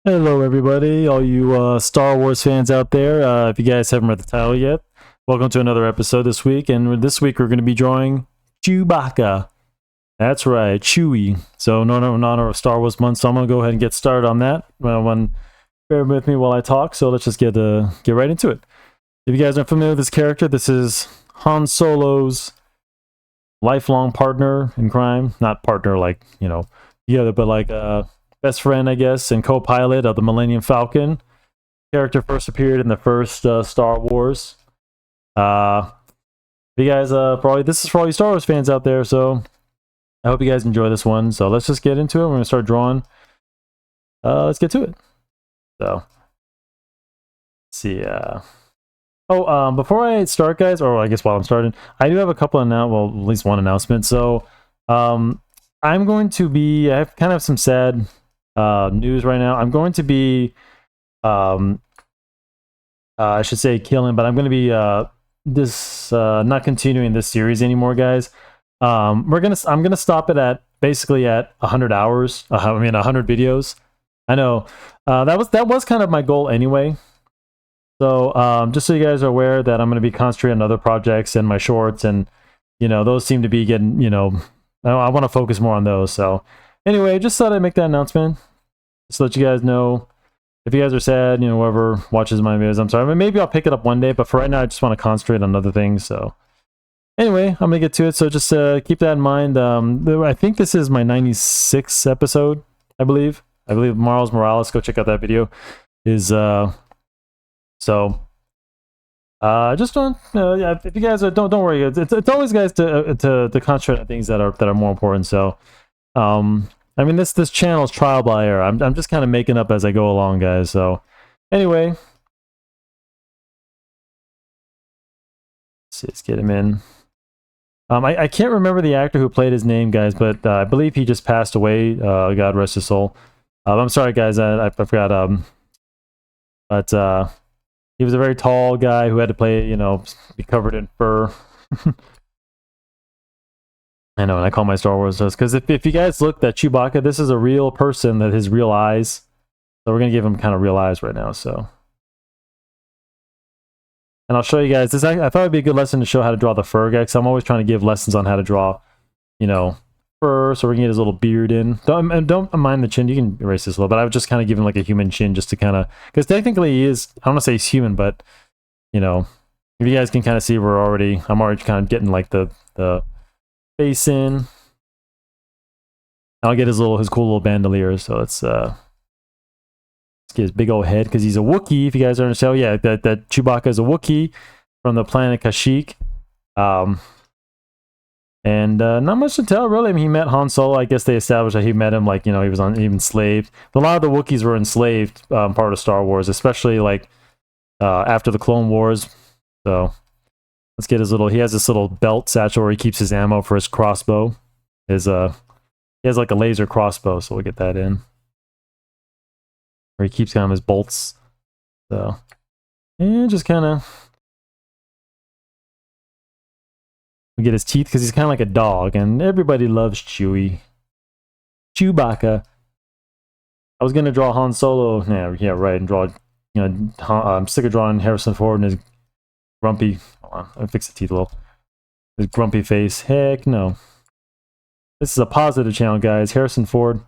Hello, everybody, all you Star Wars fans out there. If you guys haven't read the title yet, welcome to another episode this week. And this week we're going to be drawing Chewbacca. That's right, Chewie. So, in honor of Star Wars month, so I'm going to go ahead and get started on that. Bear with me while I talk. So let's just get right into it. If you guys aren't familiar with this character, this is Han Solo's lifelong partner in crime. Not partner like together, but like best friend, I guess, and co-pilot of the Millennium Falcon. Character first appeared in the first Star Wars. You guys, this is for all you Star Wars fans out there. So I hope you guys enjoy this one. So let's just get into it. We're gonna start drawing. Let's get to it. So let's see. Before I start, guys, or I guess while I'm starting, I do have a couple at least one announcement. So I'm going to be. I have kind of some sad news right now. I'm going to be I should say killing, but I'm going to be not continuing this series anymore, guys. I'm gonna stop it at basically at 100 hours. 100 videos. I know that was kind of my goal anyway. So just so you guys are aware that I'm going to be concentrating on other projects and my shorts, and those seem to be getting I want to focus more on those. So anyway, just thought I'd make that announcement. Just to let you guys know. If you guys are sad, whoever watches my videos, I'm sorry. Maybe I'll pick it up one day, but for right now, I just want to concentrate on other things. So anyway, I'm going to get to it. So just keep that in mind. I think this is my 96th episode, I believe. I believe Miles Morales, go check out that video, is... just don't... if you guys don't worry. It's always, guys, to concentrate on things that are more important. So... this channel is trial by error. I'm just kind of making up as I go along, guys. So, anyway, let's get him in. I can't remember the actor who played his name, guys, but I believe he just passed away. God rest his soul. I'm sorry, guys. I forgot. But he was a very tall guy who had to play, be covered in fur. I know, and I call my Star Wars because if you guys look at Chewbacca, this is a real person that has real eyes. So we're gonna give him kind of real eyes right now. So, and I'll show you guys this. I thought it'd be a good lesson to show how to draw the fur guy, because I'm always trying to give lessons on how to draw, fur. So we're gonna get his little beard in. Don't mind the chin. You can erase this a little, but I would just kind of give him like a human chin, just to kind of, because technically he is. I don't want to say he's human, but if you guys can kind of see, I'm already kind of getting like the face in. I'll get his cool little bandolier. So let's get his big old head, because he's a Wookiee. If you guys understand, oh yeah, that Chewbacca is a Wookiee from the planet Kashyyyk. And not much to tell, really. I mean, he met Han Solo. I guess they established that he met him, like, he was even enslaved. A lot of the Wookiees were enslaved, part of Star Wars, especially like after the Clone Wars. So let's get his he has this little belt satchel where he keeps his ammo for his crossbow. He has like a laser crossbow, so we'll get that in. Where he keeps kind of his bolts. So, and just kind of... we get his teeth, because he's kind of like a dog, and everybody loves Chewie. Chewbacca. I was going to draw Han Solo, yeah, right, and draw, I'm sick of drawing Harrison Ford and his grumpy... hold on, I'll fix the teeth a little. His grumpy face. Heck no. This is a positive channel, guys. Harrison Ford.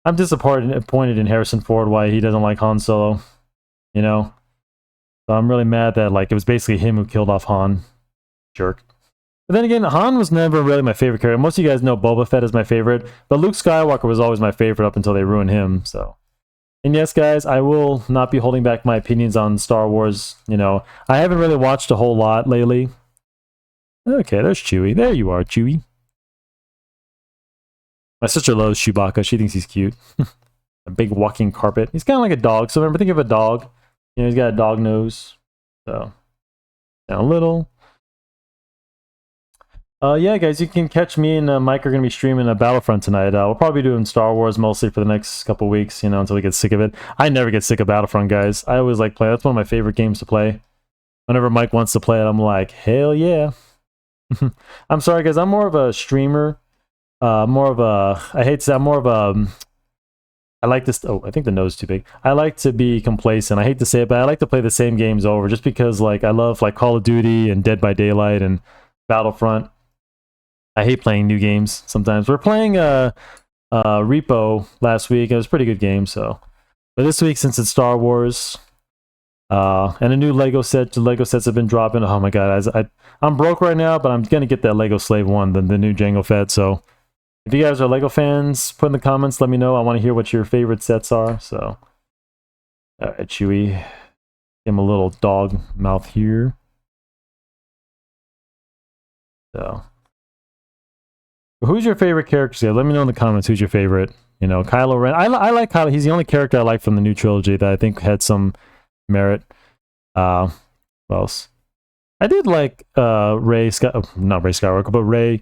I'm disappointed in Harrison Ford, why he doesn't like Han Solo. So I'm really mad that it was basically him who killed off Han. Jerk. But then again, Han was never really my favorite character. Most of you guys know Boba Fett is my favorite, but Luke Skywalker was always my favorite up until they ruined him. So, and yes, guys, I will not be holding back my opinions on Star Wars. I haven't really watched a whole lot lately. Okay, there's Chewie. There you are, Chewie. My sister loves Chewbacca. She thinks he's cute. A big walking carpet. He's kind of like a dog. So remember, think of a dog. He's got a dog nose. So, down a little. Yeah, guys, you can catch me and Mike are going to be streaming a Battlefront tonight. We'll probably be doing Star Wars mostly for the next couple weeks, until we get sick of it. I never get sick of Battlefront, guys. I always like playing. That's one of my favorite games to play. Whenever Mike wants to play it, I'm like, hell yeah. I'm sorry, guys. I'm more of a streamer. I hate to say, I'm more of a I like this. Oh, I think the nose is too big. I like to be complacent. I hate to say it, but I like to play the same games over just because, like, I love like Call of Duty and Dead by Daylight and Battlefront. I hate playing new games sometimes. We're playing Repo last week. It was a pretty good game. So, but this week, since it's Star Wars, and a new Lego set. The Lego sets have been dropping. Oh my god, I'm broke right now, but I'm gonna get that Lego Slave one, the new Jango Fett. So. If you guys are LEGO fans, put in the comments, let me know. I want to hear what your favorite sets are. So, alright, Chewie. Give him a little dog mouth here. So, who's your favorite character? Yeah, let me know in the comments who's your favorite. You know, Kylo Ren. I like Kylo. He's the only character I like from the new trilogy that I think had some merit. What else? I did like not Rey Skywalker, but Rey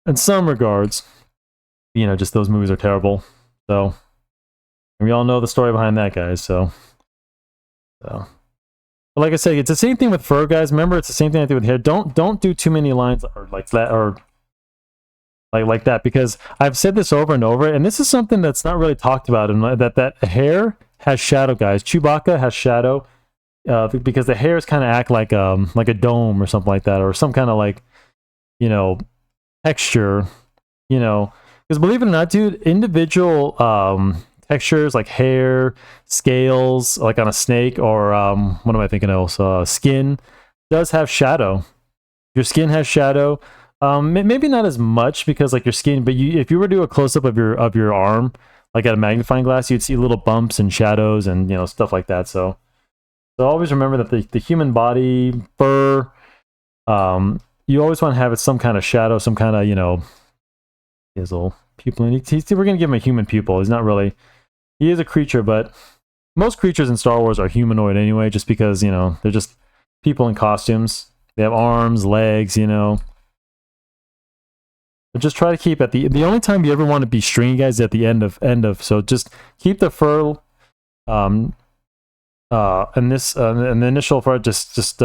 in some regards. You know, just those movies are terrible. So, and we all know the story behind that, guys. So. But like I said, it's the same thing with fur, guys. Remember, it's the same thing I do with hair. Don't do too many lines or like that or like that, because I've said this over and over, and this is something that's not really talked about. And that hair has shadow, guys. Chewbacca has shadow because the hairs kind of act like a dome or something like that, or some kind of like, you know, texture, you know. Because believe it or not, dude, individual textures like hair, scales, like on a snake, or what am I thinking else? Skin does have shadow. Your skin has shadow. Maybe not as much because like your skin, but if you were to do a close up of your arm, like at a magnifying glass, you'd see little bumps and shadows and stuff like that. So always remember that the human body fur, you always want to have it some kind of shadow, some kind of his little pupil. And we're gonna give him a human pupil. He's not really. He is a creature, but most creatures in Star Wars are humanoid anyway, just because they're just people in costumes. They have arms, legs, But just try to keep at the only time you ever want to be stringy, guys, is at the end of. So just keep the fur, and the initial fur just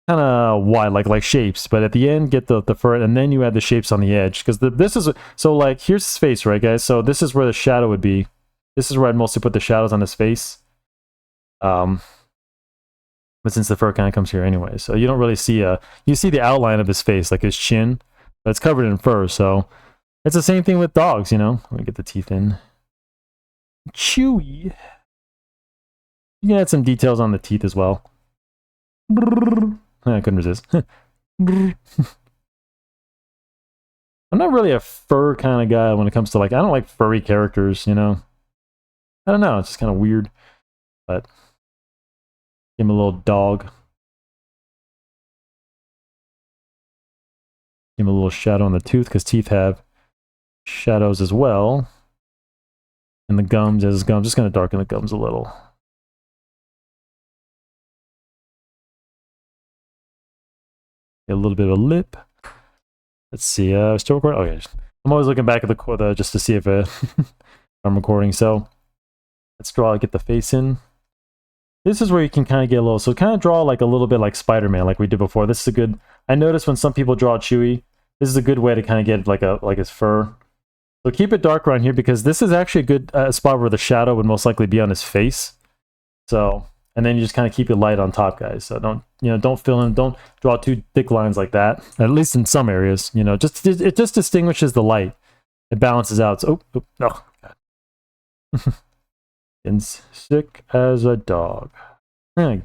kind of wide, like shapes, but at the end get the fur, and then you add the shapes on the edge, because this is so like here's his face, right, guys? So this is where the shadow would be. This is where I'd mostly put the shadows on his face. But since the fur kind of comes here anyway, so you don't really see you see the outline of his face, like his chin, but it's covered in fur. So it's the same thing with dogs, Let me get the teeth in. Chewy. You can add some details on the teeth as well. I couldn't resist. I'm not really a fur kind of guy when it comes to I don't like furry characters, I don't know, it's just kind of weird. But give him a little dog. Give him a little shadow on the tooth, because teeth have shadows as well. And the gums, just gonna darken the gums a little. A little bit of a lip. Let's see. Still recording? Okay. I'm always looking back at the just to see if I'm recording. So let's get the face in. This is where you can kind of get a little. So kind of draw like a little bit like Spider-Man, like we did before. This is a good. I noticed when some people draw Chewie, this is a good way to kind of get like his fur. So keep it dark around here, because this is actually a good spot where the shadow would most likely be on his face. So. And then you just kind of keep it light on top, guys. So don't fill in, don't draw too thick lines like that. At least in some areas, it just distinguishes the light. It balances out. So, oh God. And sick as a dog. Try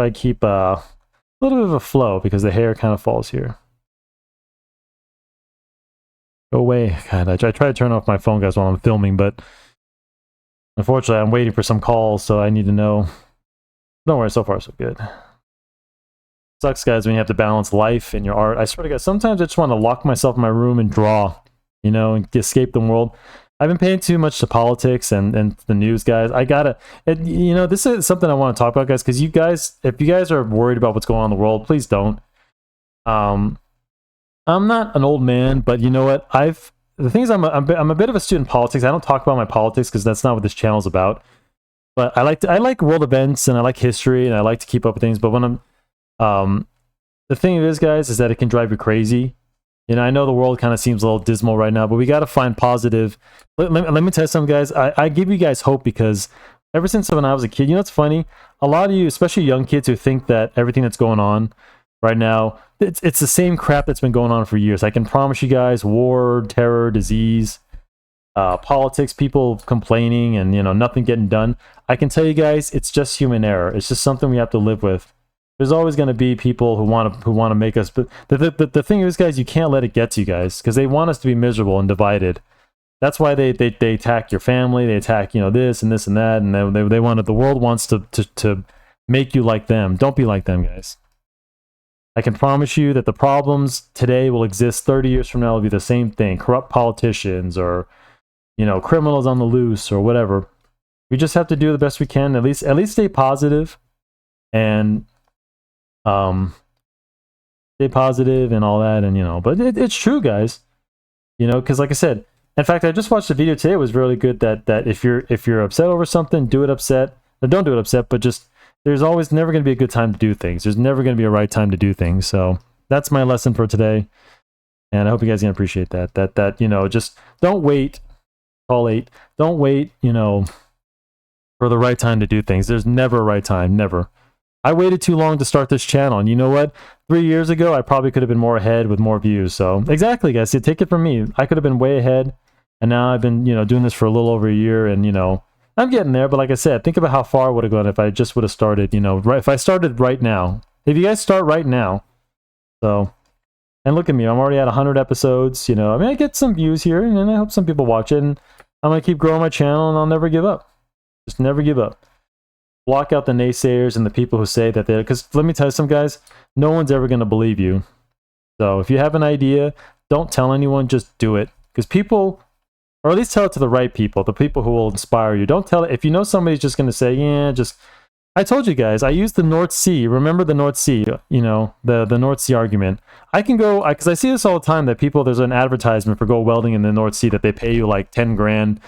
to keep a little bit of a flow, because the hair kind of falls here. Go away. God, I try to turn off my phone, guys, while I'm filming, but unfortunately, I'm waiting for some calls, so I need to know. Don't worry, so far so good. Sucks, guys, when you have to balance life and your art. I swear to God, sometimes I just want to lock myself in my room and draw, and escape the world. I've been paying too much to politics and the news, guys. I gotta, this is something I want to talk about, guys, because if you guys are worried about what's going on in the world, please don't. I'm not an old man, but you know what? The thing is, I'm a bit of a student in politics. I don't talk about my politics because that's not what this channel is about. But I like world events, and I like history, and I like to keep up with things. But when the thing is, guys, is that it can drive you crazy. You know, I know the world kind of seems a little dismal right now, but we got to find positive. Let me tell you something, guys. I give you guys hope because ever since when I was a kid, you know what's funny? A lot of you, especially young kids who think that everything that's going on right now, it's the same crap that's been going on for years. I can promise you guys, war, terror, disease, politics, people complaining, and you know nothing getting done. I can tell you guys, it's just human error. It's just something we have to live with. There's always going to be people who want to make us. But the thing is, guys, you can't let it get to you guys because they want us to be miserable and divided. That's why they attack your family. They attack, you know, this and this and that, and they want the world wants to make you like them. Don't be like them, guys. I can promise you that the problems today will exist 30 years from now. Will be the same thing: corrupt politicians or, you know, criminals on the loose or whatever. We just have to do the best we can. At least stay positive, and stay positive and all that. And you know, but it's true, guys. You know, because like I said, in fact, I just watched a video today. It was really good. That if you're upset over something, do it upset. Or don't do it upset, but just there's always never going to be a good time to do things. There's never going to be a right time to do things. So that's my lesson for today, and I hope you guys can appreciate that. That you know, just don't wait. Call 8. Don't wait. You know, for the right time to do things. There's never a right time. Never. I waited too long to start this channel, and you know what? 3 years ago, I probably could have been more ahead with more views. So exactly, guys. Take it from me. I could have been way ahead, and now I've been, you know, doing this for a little over a year, and you know, I'm getting there. But like I said, think about how far I would have gone if I just would have started. You know, right? If I started right now. If you guys start right now, so. And look at me, I'm already at 100 episodes. You know, I mean, I get some views here, and I hope some people watch it. And I'm gonna keep growing my channel, and I'll never give up. Just never give up. Block out the naysayers and the people who say that they're, because let me tell you some guys, no one's ever going to believe you. So if you have an idea, don't tell anyone, just do it. Because people, or at least tell it to the right people, the people who will inspire you. Don't tell it, if you know somebody's just going to say, yeah, just, I told you guys, I used the North Sea. Remember the North Sea, you know, the North Sea argument. I can go, because I see this all the time, that people, there's an advertisement for go welding in the North Sea that they pay you like 10 grand.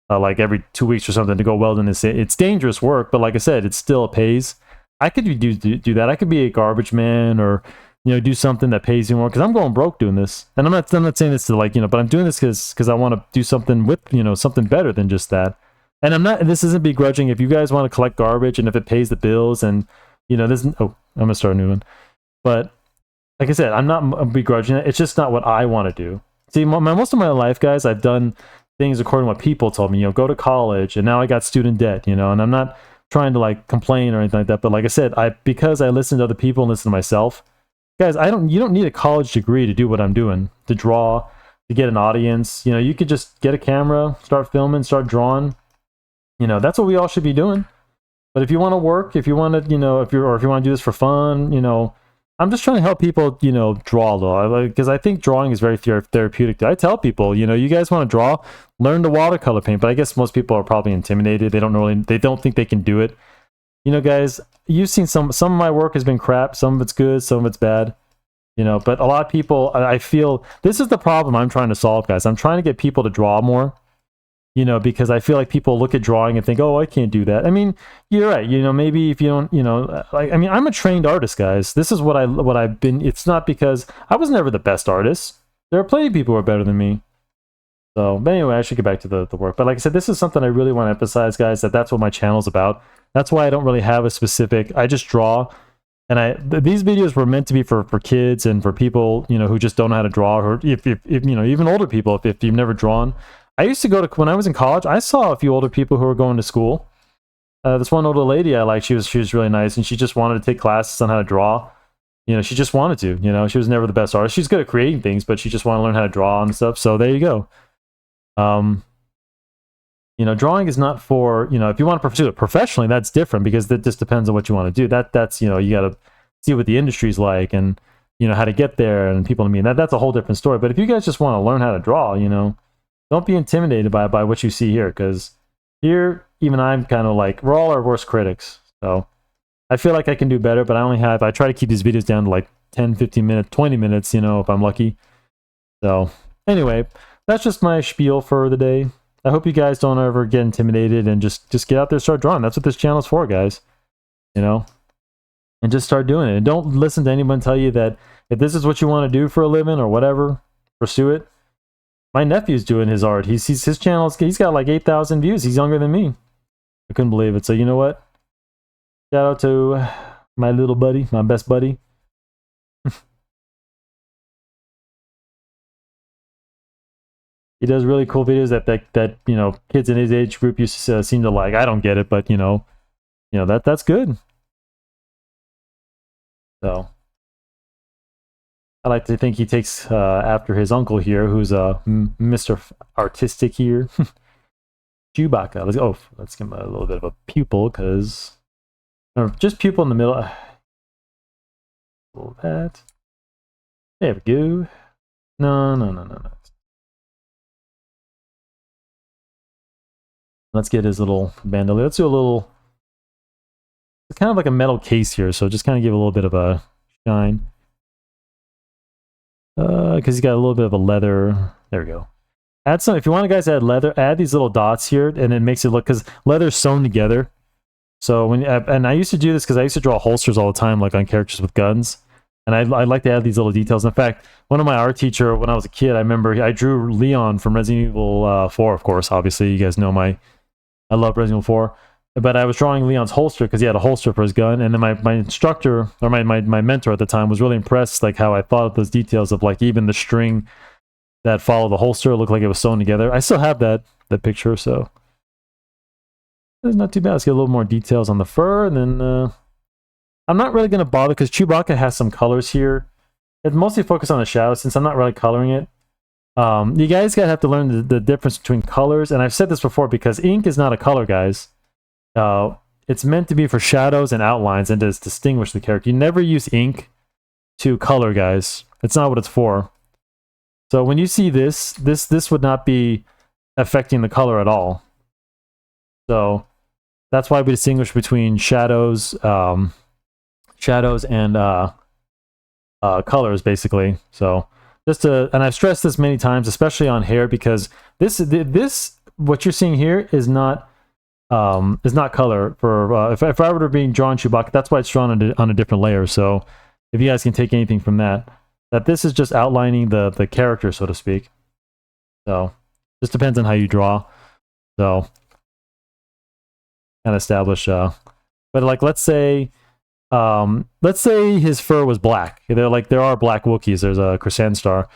Like every 2 weeks or something to go weld in this. It's dangerous work, but like I said, it still pays. I could do that. I could be a garbage man, or you know, do something that pays you more, because I'm going broke doing this. And I'm not saying this to like, you know, but I'm doing this because I want to do something with, you know, something better than just that. And I'm not, this isn't begrudging. If you guys want to collect garbage and if it pays the bills, and you know, this, oh, I'm gonna start a new one. But like I said, I'm not begrudging it. It's just not what I want to do. See, most of my life, guys, I've done things according to what people told me, you know, go to college, and now I got student debt, you know, and I'm not trying to like complain or anything like that, but like I said, because I listen to other people and listen to myself, guys, you don't need a college degree to do what I'm doing, to draw, to get an audience. You know, you could just get a camera, start filming, start drawing. You know, that's what we all should be doing. But if you want to work, if you want to, you know, if you want to do this for fun, you know, I'm just trying to help people, you know, draw a little, because I think drawing is very therapeutic. I tell people, you know, you guys want to draw, learn to watercolor paint, but I guess most people are probably intimidated. They don't think they can do it. You know, guys, you've seen some of my work has been crap. Some of it's good, some of it's bad. You know, but a lot of people, I feel, this is the problem I'm trying to solve, guys. I'm trying to get people to draw more. You know, because I feel like people look at drawing and think, oh, I can't do that. I mean, you're right. You know, maybe if you don't, you know, like, I mean, I'm a trained artist, guys. This is what I've been. It's not because I was never the best artist. There are plenty of people who are better than me. So, but anyway, I should get back to the work. But like I said, this is something I really want to emphasize, guys, that's what my channel's about. That's why I don't really have a specific, I just draw. And these videos were meant to be for kids and for people, you know, who just don't know how to draw, or if you know, even older people, if you've never drawn. I used to go to, when I was in college, I saw a few older people who were going to school. This one older lady I liked, she was really nice, and she just wanted to take classes on how to draw. You know, she just wanted to, you know, she was never the best artist. She's good at creating things, but she just wanted to learn how to draw and stuff. So there you go. You know, drawing is not for, you know, if you want to pursue it professionally, that's different, because that just depends on what you want to do. That's, you know, you got to see what the industry's like, and, you know, how to get there, and people, I mean, that's a whole different story. But if you guys just want to learn how to draw, you know, don't be intimidated by what you see here, because here, even I'm kind of like, we're all our worst critics. So I feel like I can do better, but I try to keep these videos down to like 10, 15 minutes, 20 minutes, you know, if I'm lucky. So anyway, that's just my spiel for the day. I hope you guys don't ever get intimidated, and just get out there, start drawing. That's what this channel's for, guys. You know? and just start doing it. And don't listen to anyone tell you that if this is what you want to do for a living or whatever, pursue it. My nephew's doing his art. He's his channel. He's got like 8,000 views. He's younger than me. I couldn't believe it. So you know what? Shout out to my little buddy, my best buddy. He does really cool videos that you know, kids in his age group used to seem to like. I don't get it, but you know that's good. So I like to think he takes after his uncle here, who's Mr. Artistic here. Chewbacca. Let's give him a little bit of a pupil, because just pupil in the middle. That. There we go. No. Let's get his little bandolier. Let's do a little. It's kind of like a metal case here, so just kind of give a little bit of a shine. Because he's got a little bit of a leather. There we go. Add some, if you want guys to add leather, add these little dots here, and it makes it look, because leather's sewn together. So when, and I used to do this because I used to draw holsters all the time, like on characters with guns. And I like to add these little details. In fact, one of my art teacher, when I was a kid, I remember I drew Leon from Resident Evil 4, of course. Obviously, you guys know I love Resident Evil 4. But I was drawing Leon's holster because he had a holster for his gun. And then my instructor, or my mentor at the time, was really impressed, like how I thought of those details of like even the string that followed the holster looked like it was sewn together. I still have that picture, so it's not too bad. Let's get a little more details on the fur, and then I'm not really going to bother because Chewbacca has some colors here. It's mostly focused on the shadows since I'm not really coloring it. You guys gotta have to learn the difference between colors, and I've said this before because ink is not a color, guys. It's meant to be for shadows and outlines and to distinguish the character. You never use ink to color, guys. It's not what it's for. So when you see this would not be affecting the color at all. So that's why we distinguish between shadows, and colors, basically. So just to, and I've stressed this many times, especially on hair, because this what you're seeing here is not color. For if I were to be drawing Chewbacca, that's why it's drawn on a different layer. So if you guys can take anything from that this is just outlining the character, so to speak. So just depends on how you draw. So kind of establish. But like let's say his fur was black. There are black Wookiees. There's a Crescent Star.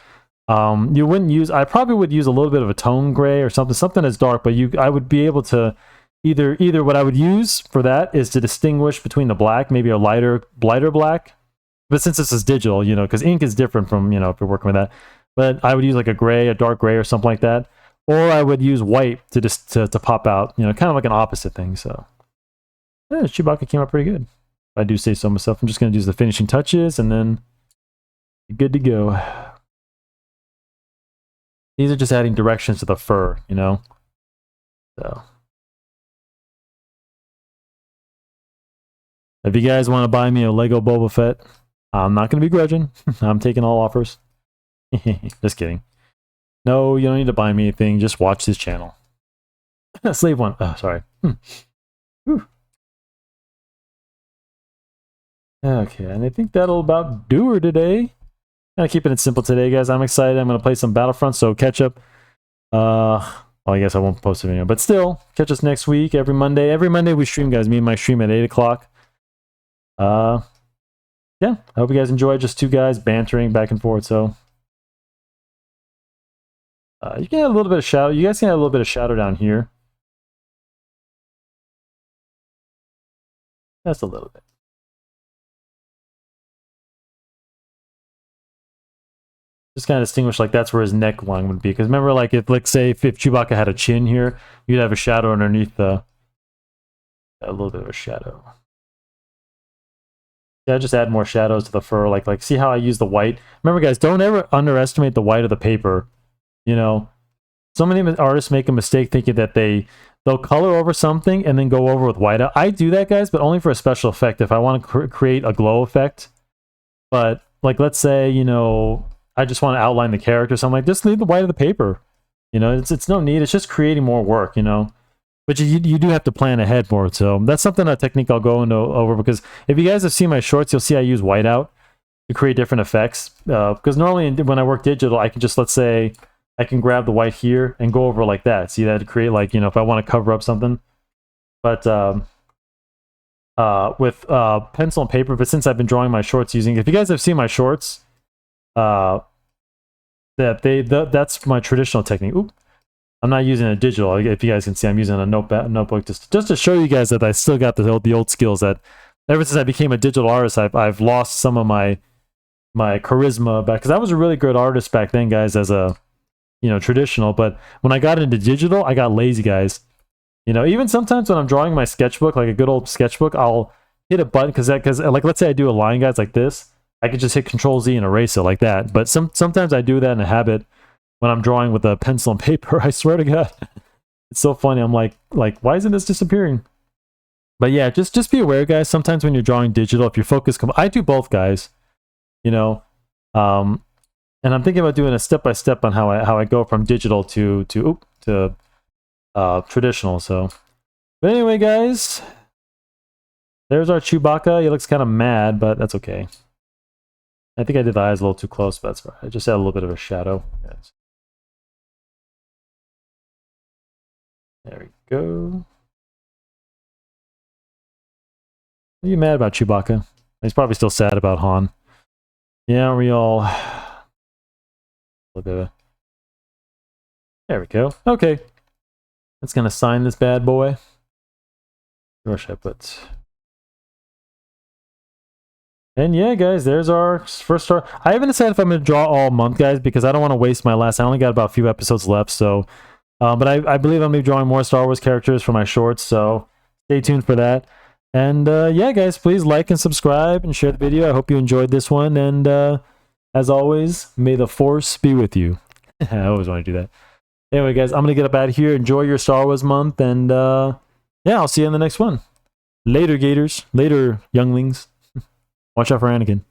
You wouldn't use. I probably would use a little bit of a tone gray or something that's dark. But I would be able to either what I would use for that is to distinguish between the black, maybe a lighter black. But since this is digital, you know, because ink is different from, you know, if you're working with that. But I would use like a dark gray or something like that. Or I would use white to just to pop out, you know, kind of like an opposite thing. So yeah, Chewbacca came out pretty good. If I do say so myself. I'm just going to use the finishing touches and then good to go. These are just adding directions to the fur, you know. So if you guys want to buy me a Lego Boba Fett, I'm not going to be grudging. I'm taking all offers. Just kidding. No, you don't need to buy me anything. Just watch this channel. Slave one. Oh, sorry. Okay, and I think that'll about do her today. Kind of keeping it simple today, guys. I'm excited. I'm going to play some Battlefront, so catch up. Well, I guess I won't post a video, but still, catch us next week, every Monday. Every Monday we stream, guys. Me and my stream at 8 o'clock. Yeah, I hope you guys enjoy. Just two guys bantering back and forth, so you can have a little bit of shadow. You guys can have a little bit of shadow down here. Just a little bit. Just kind of distinguish, like that's where his neckline would be. Because remember, like say if Chewbacca had a chin here, you'd have a shadow underneath a little bit of a shadow. Yeah, just add more shadows to the fur. Like see how I use the white? Remember, guys, don't ever underestimate the white of the paper. You know, so many artists make a mistake thinking that they'll color over something and then go over with white. I do that, guys, but only for a special effect. If I want to create a glow effect, but like let's say, you know, I just want to outline the character, so I'm like, just leave the white of the paper. You know, it's no need. It's just creating more work. You know, But you do have to plan ahead more. So that's something, a technique I'll go into over, because if you guys have seen my shorts, you'll see I use whiteout to create different effects. Because normally when I work digital, I can just, let's say, I can grab the white here and go over like that. See that, to create, like, you know, if I want to cover up something. But with pencil and paper, but since I've been drawing my shorts using, if you guys have seen my shorts, that's my traditional technique. Oop. I'm not using a digital. If you guys can see, I'm using a notebook just to show you guys that I still got the old skills. That ever since I became a digital artist, I've lost some of my charisma back, because I was a really good artist back then, guys, as a, you know, traditional. But when I got into digital, I got lazy, guys. You know, even sometimes when I'm drawing my sketchbook, like a good old sketchbook, I'll hit a button because like, let's say I do a line, guys, like this, I could just hit Control Z and erase it like that. But sometimes I do that in a habit when I'm drawing with a pencil and paper. I swear to God, it's so funny. I'm like, why isn't this disappearing? But yeah, just be aware, guys. Sometimes when you're drawing digital, if your focus I do both, guys. You know, and I'm thinking about doing a step-by-step on how I go from digital to traditional. So, but anyway, guys, there's our Chewbacca. He looks kind of mad, but that's okay. I think I did the eyes a little too close, but that's fine. I just had a little bit of a shadow. Yes. There we go. Are you mad about Chewbacca? He's probably still sad about Han. Yeah, we all... A little bit of... There we go. Okay. That's gonna sign this bad boy. Where should I put? And yeah, guys, there's our first star. I haven't decided if I'm gonna draw all month, guys, because I don't want to waste my last. I only got about a few episodes left, so. But I believe I'm gonna be drawing more Star Wars characters for my shorts, so stay tuned for that. And yeah, guys, please like and subscribe and share the video. I hope you enjoyed this one, and as always, may the Force be with you. I always want to do that. Anyway, guys, I'm going to get up out of here. Enjoy your Star Wars month, and yeah, I'll see you in the next one. Later, Gators. Later, younglings. Watch out for Anakin.